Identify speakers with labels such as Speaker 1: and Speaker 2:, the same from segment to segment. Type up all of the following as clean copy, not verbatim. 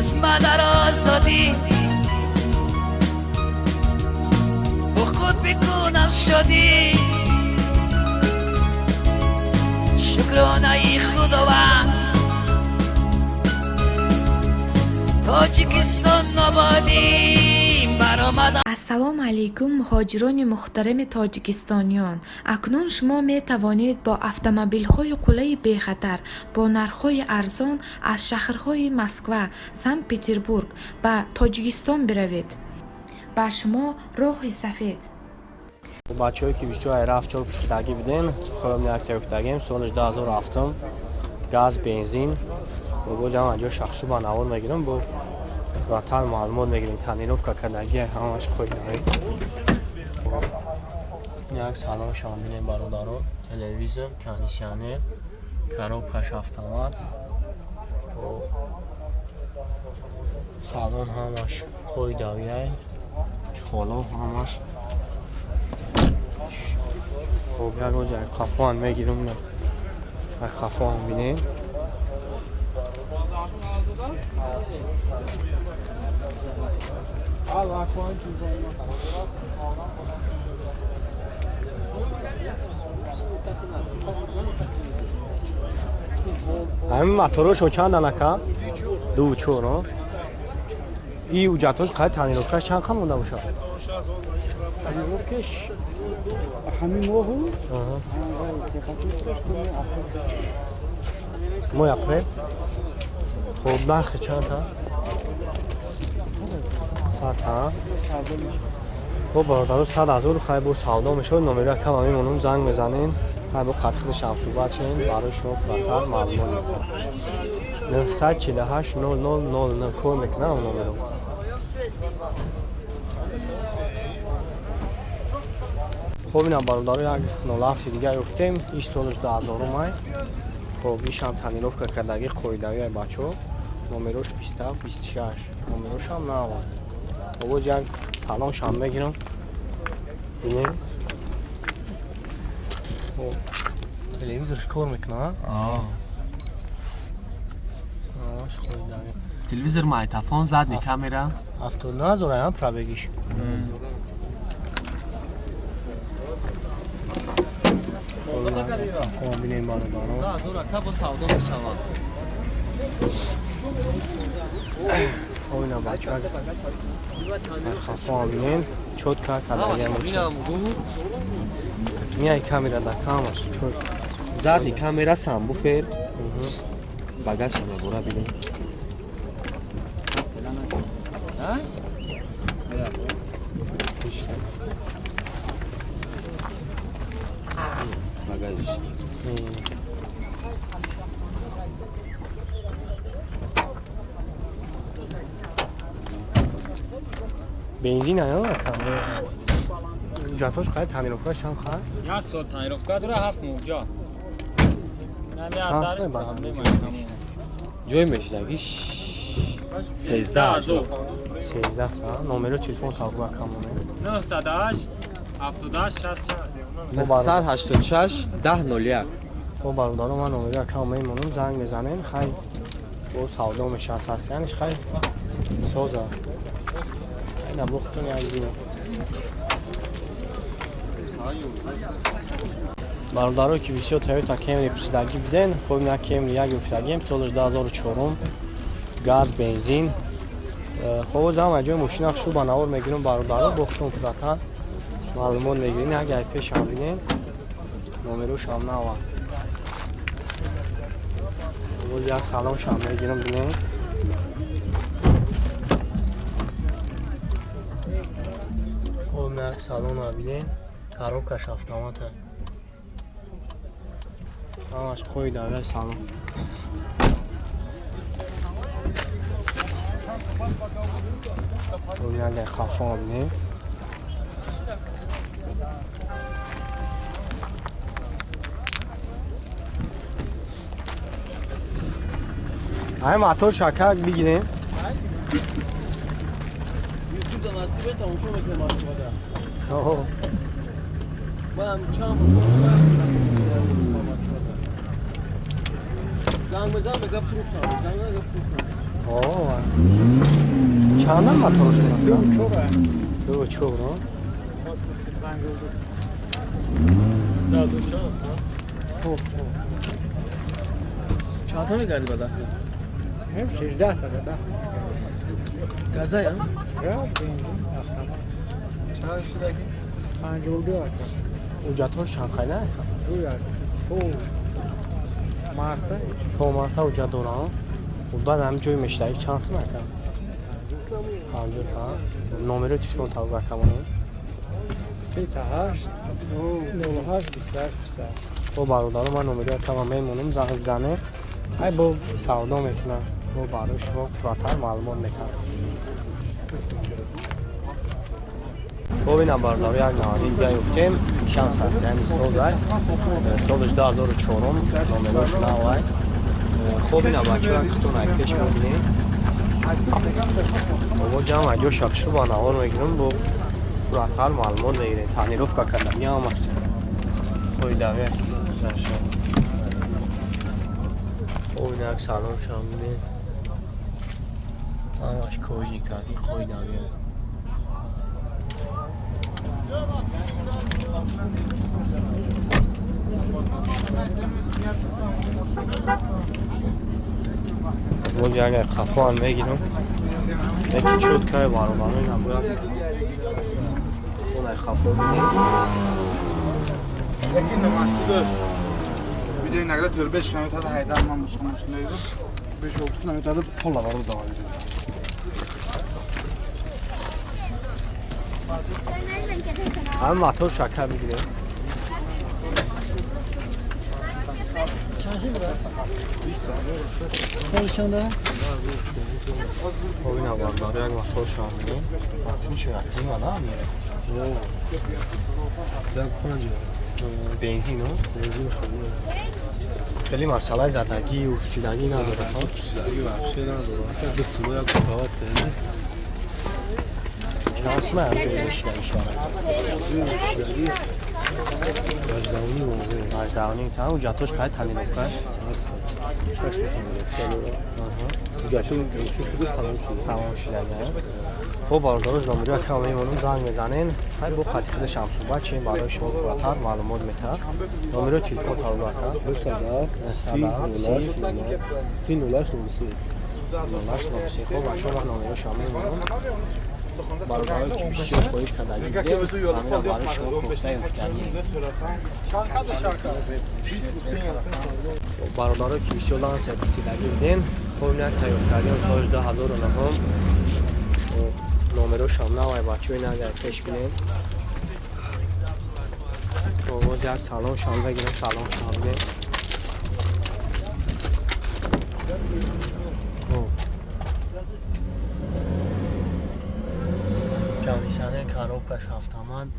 Speaker 1: در آزادی با خود بکنم شدی شکرانه خداوند تاجیکستان نبادیم برآمدم.
Speaker 2: السلام علیکم مهاجران محترم تاجیکستانیان. اکنون شما می توانید با اتومبیل‌های قلعه بی خطر با نرخ‌های ارزان از شهرهای مسکو، سنت پترزبورگ به تاجیکستان بروید. با شما راه سفید.
Speaker 3: بچه‌ای که بیشتر رفت چوب سیدگی بدین خودم یک افتادیم سالش 2007 گاز بنزین و جمع جو شخصی با نوار میگیرم با راتار معلومات میگیریم تنیروفکا کردگی همش خوب داریم. یک سالن شامل برادران تلویزیون کاندیشنر کاروب کش автомат و سالن همش خوب داویه خالا همش خب یک روز یک خفان میگیرم یک خفان بینیم همین موتورش چند دانه دو چورو این اوجاتش قاعد تنیروفکش چند خم مونده باشه
Speaker 4: تنیروفکش همین ماهو
Speaker 3: ماه اپریل خب نرخ چند ها 100 ها خب برادرو 100,000 خیلی با سودا میشه نمره کم همینمونم زنگ میزنین خیلی با خط خودشم صحبت چین برای شما پراتر معلومات میکنم 948 0000 کل میکنم اون نمره خب اینم برادرو یک نولافتی دیگه افتیم ایش تولش 2000 مای خب ایش هم تنیروفکا کردگی قویدوی بچه نمروش 27 26 نمروش هم نوان بابا جنگ سلام شام بگیرم بینیم تلویزیونش کار میکنه
Speaker 5: تلویزیون مایتافون زدنی کامera
Speaker 3: 79,000 هم پرا بگیش فون بینیم بارو دارم
Speaker 5: 10,000 تا با سودا میشوند
Speaker 3: اونا بچه ها خفا بینیم چود کار کردگی میای کامیرا دا کامش چود
Speaker 5: زدنی کامera سامبوفر багаж میبره ببین багажش
Speaker 3: بنزین ها کامرا جاتوش خیلی تنیروفکا چند خواهد؟
Speaker 4: یک سال تنیروفکا داره 7 موجا
Speaker 3: چند سال بعد
Speaker 5: جای میشدگیش 13,000
Speaker 3: 13 تا نمره تلفن تاگو کامونه
Speaker 4: 908 78 66
Speaker 5: 986 1001
Speaker 3: با برادرم من نمره کامه ایمونم زنگ میزنیم خیلی با سودا میشست هستینش خیلی سوزه خیلی نبوختون یک دیم برادرها که بسیار تویوتا کمری پسیدگی بدن خب این کمری یک افتادیم سالش 2004 گاز بنزین خب زمان جای ماشین شو با نوار میگیرم برادرها بختون فراتر معلومات میگیرین اگر پیش هم بینین نمروش هم نوار خب یک سلام شام میگیرم بینین خب یک سلام ها بینین کاروب کش автомат همش خوی داره سلام دنیا خفا بینیم های موتور شکر بگیریم
Speaker 5: یوتیوب دا نصیبه تماشا میکنه ماشاءالله
Speaker 3: اوه
Speaker 5: من چند زنگ بزن بگه فروختم زنگ بگه فروختم
Speaker 3: آه چند هم مطور شدن؟ دو چوب رو
Speaker 5: چند تا میگردی به دست؟
Speaker 4: هم 16 تا ده
Speaker 5: گزه هم؟
Speaker 6: چند شده که؟
Speaker 4: 52 تا
Speaker 3: اوجاتور چند خیلی نه؟
Speaker 4: او مارتا
Speaker 3: تو مرتا اوجا دوران و بعد هم جوی مشتری چند سمه کن؟ 52 تا نومره تیفون تا بکنم
Speaker 4: 3 تا 8 98 28
Speaker 3: با برادر من نومره تمام میمونم زنگ بزنه ای با سودا میکنم با براش با فراتر معلومات میکنم ببینم برادر یک نهاری دیگه افتیم شانس هست یعنی سالش 2004 نومرهش نوای خوب اینا بچه ها کتون اکتش ببینیم با جمع اگه شاکش رو با نوار میگیرم با فراتر معلومات میگیریم تحنیروف که کلمی آمد خوی دویه درشان خوی نک سلام شام بینید همش کوژی کردی خوی دویه بودی اگر خفان میگیرم یکی چود که بارو بارو این هم باید اون خفان بینید
Speaker 6: یکی نماسته بیده نگده تربیش کنید تا هایدار من مشکلش نیدم بیش وقت نمیاد تا پول وارد داوری
Speaker 3: هم ماتور شکر میگیریم خب این هم داره یک ماتور شما میگیم میشه اکتیم آنها هم میره بنزین بنزین خیلی مسئله زدگی و پوشیدگی نداره
Speaker 6: پوشیدگی وحشه نداره به سلو یک کتاوت داره
Speaker 3: شانس من همجوری میشیدم اشاره وجدانی تا اون جاتوش قاید تنین افکاش تمام شده خب باردارش نامری که همه ایمانون زنگ میزنین های با خطی خود شمسوبت چه این برای شما براتر معلومات میتر نامری تلفن تا براتر
Speaker 6: به صدف سی نولاش
Speaker 3: خب بچه ها نامری شما میمونون برای که بیشتر بایش کدایی دیگه همین برای شما پشتای امتکنی برادر که بیشتر دارن سرویسی لگی بدین خب این یک تایف کردیم سالش 2009 نامرو شامنه و بچه این اگر پیش بینین باز یک سلام شام بگیرم سلام شام بگیرم کمیسانه کاروکش هفتمند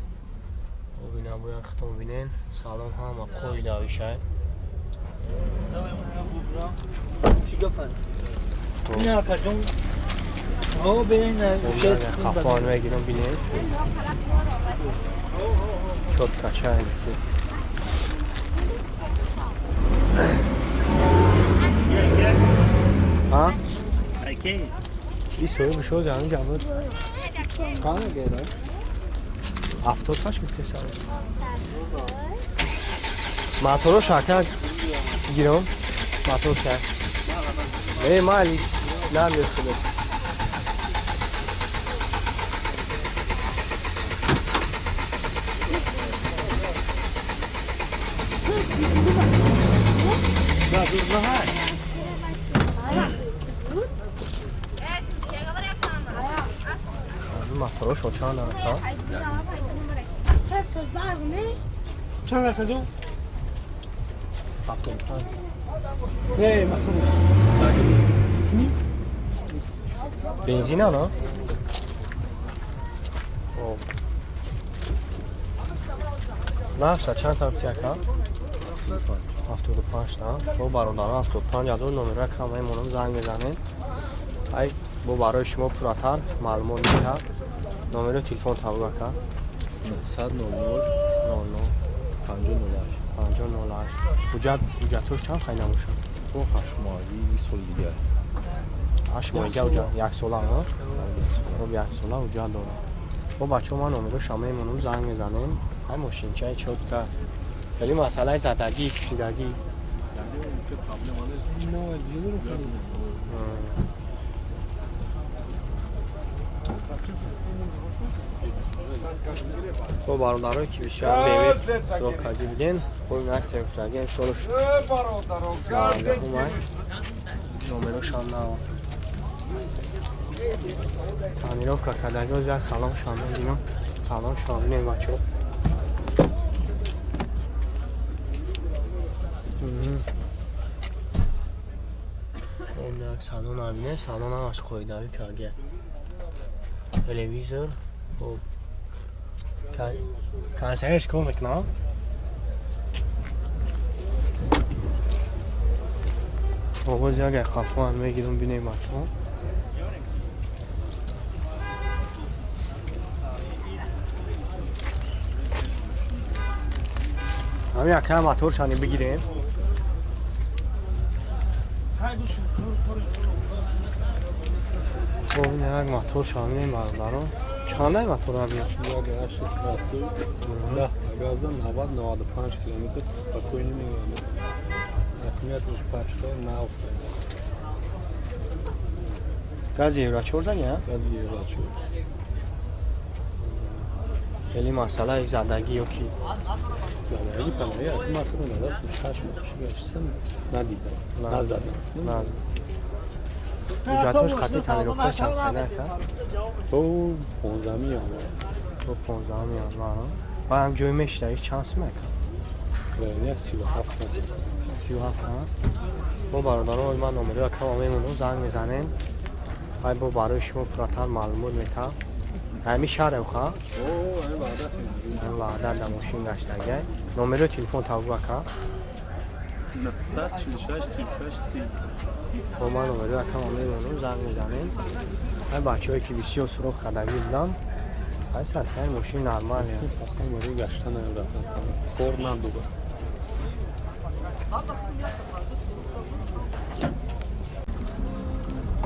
Speaker 3: و بینا باید ختم بینین سلام هم قوی داویشه
Speaker 1: نه کجون او ببین
Speaker 3: خفان میگیرم بینین شد کچه هنگی ها؟ این سوی بشو زمین جمعید کانه گیره 70 تاش میتونه ساله ماتورو شاکر گیرم ماتورو شاکر ای مالی نمیاد خود ماتورو شو چند دارد ها؟
Speaker 6: چند درکه جون؟
Speaker 3: 75
Speaker 6: نه مطمئن
Speaker 3: بنزین ها نه؟ نه شد چند طرف تیک ها؟ 75 تا با برادران 75 از اون نمره که همه ایمونم زنگ میزنین ای با برای شما پراتر معلومات میده نمره تلفن تابع که
Speaker 5: 100 00
Speaker 3: 00
Speaker 5: 50 08
Speaker 3: 50 08 حجت توش چند خیلی نموشن
Speaker 7: تو 8 ماهگی سال دیگه
Speaker 3: 8 ماهگی اونجا یک ساله ها خب یک ساله اونجا داره خب بچه ما نمره شما میمونم زنگ میزنیم های ماشینچه چوبتر خیلی مسئله زدگی کشیدگی خب برادرای که بیشتر بیوی سراغ کردی بگین خب این یک ترفتگی سالش نارنده اومد نمرشان نوا تعمیرات که کردگی از جای سلام شامل دینم سلام شامل این بچه یک سالون آبینه سالون هم از خویداری کرده تلویزور خب کنسرش کن میکنم خب باز یک خفه هم میگیرم بینیم بچه همین یک هم موتورشانی بگیریم خب این یک موتور شامل برادران چانده موتور ها بیاد؟
Speaker 7: یا گرشت کلاستوی 10 اگازه 90-95 کیلومتر спокойно میگم اکمیتش پچتا نه
Speaker 3: گاز یورا چور زنی ها؟
Speaker 7: از یه راه شد
Speaker 3: خیلی مسئله زدگی یا کی؟
Speaker 7: زدگی پناهی اکم اخیرون ندست 6 ماه گشتم ندیدم نزدم
Speaker 3: نه اجازهش خطی تعمیر افتاد چند خیلی کرد؟
Speaker 7: تو 15 میام
Speaker 3: تو 15 میاد و هم جوی مشتریش چند سمه کن؟
Speaker 7: یک 37
Speaker 3: 37 ها؟ با برادران من نمره کم میمونم زنگ میزنیم باید با برای شما پراتر معلومات میتم همی شهر خواه؟ این وعدت در ماشین گشتگه نمره تلفن تاو بکن
Speaker 7: 946 36 30
Speaker 3: با من نمره کم میمونم زنگ میزنیم این بچه هایی که بیشی و سروخ کردگی بودم هست این ماشین نرمالیه
Speaker 7: فقط موری گشتن رفتن خور ندوبه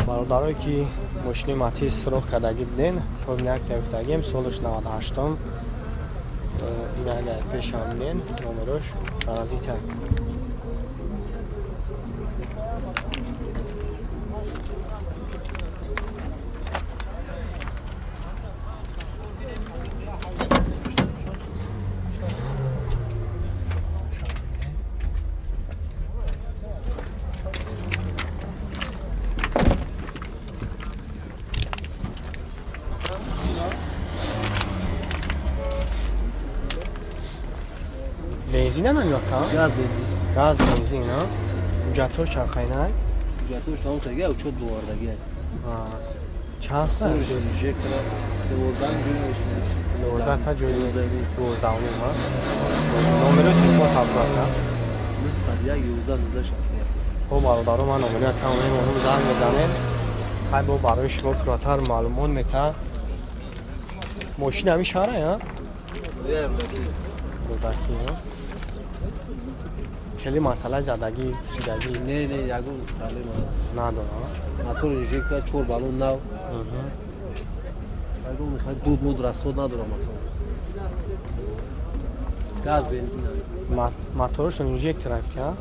Speaker 3: برادرایی که ماشین ماتیز سروخ کردگی بودین خب یک تفتگیم سالش 98 این اگر پیش آمدین نمرش فرازی تر بنزین هم یا کام؟
Speaker 5: گاز بنزین
Speaker 3: گاز بنزین ها؟ جاتور چند خیلی
Speaker 5: جاتوش تمام تگه او چود بواردگی
Speaker 3: چند سال؟
Speaker 5: جوری کرد دوردن جوری
Speaker 3: 12 تا جوی 12 ها نمره تلفن تبرات
Speaker 5: صد یک 11 60
Speaker 3: خب برادران من نمره کم میمونم زنگ میزنیم های با برای شما پراتر معلومات میتن ماشین همی شهره ها؟ بودکی ها خیلی مسئله زدگی سیدگی
Speaker 5: نه یگو خالی ما
Speaker 3: نداره
Speaker 5: موتور اینجوری کرد چور بالون نو یگو میخواد دود مود راسخود نداره موتور گاز بنزین
Speaker 3: موتورش اینجا یک طرف ها